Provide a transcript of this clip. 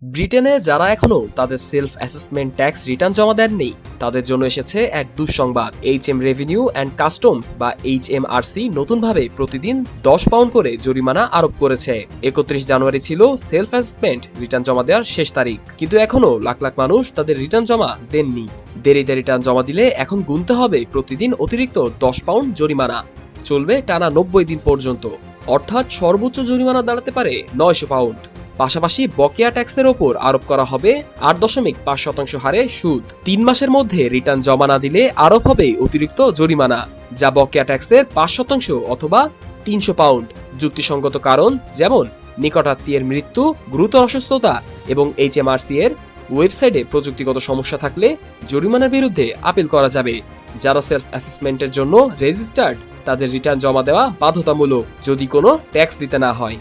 ব্রিটেনে যারা এখনো তাদের সেলফ অ্যাসেসমেন্ট ট্যাক্স রিটার্ন জমা দেননি তাদের জন্য এসেছে এক দুঃসংবাদ। এইচএম রেভিনিউ অ্যান্ড কাস্টমস বা HMRC নতুনভাবে প্রতিদিন 10 পাউন্ড করে জরিমানা আরোপ করেছে। 31 জানুয়ারি ছিল সেলফ অ্যাসেসমেন্ট রিটার্ন জমা দেওয়ার শেষ তারিখ, কিন্তু এখনো লাখ লাখ মানুষ তাদের রিটার্ন জমা দেননি। দেরিতে রিটার্ন জমা দিলে এখন গুনতে হবে প্রতিদিন অতিরিক্ত 10 পাউন্ড জরিমানা। চলবে টানা 90 দিন পর্যন্ত, অর্থাৎ সর্বোচ্চ জরিমানা দাঁড়াতে পারে 900 পাউন্ড। পাশাপাশি বকেয়া ট্যাক্সের ওপর আরোপ করা হবে 8.5% হারে সুদ। 3 মাসের মধ্যে রিটার্ন জমা না দিলে আরোপ হবে অতিরিক্ত জরিমানা, যা বকেয়া ট্যাক্সের 5% অথবা 300 পাউন্ড। যুক্তিসঙ্গত কারণ যেমন নিকটাত্মীয়ের মৃত্যু, গুরুতর অসুস্থতা এবং HMRC এর ওয়েবসাইটে প্রযুক্তিগত সমস্যা থাকলে জরিমানার বিরুদ্ধে আপিল করা যাবে। যারা সেলফ অ্যাসেসমেন্টের জন্য রেজিস্টার্ড তাদের রিটার্ন জমা দেওয়া বাধ্যতামূলক যদি কোনো ট্যাক্স দিতে না হয়।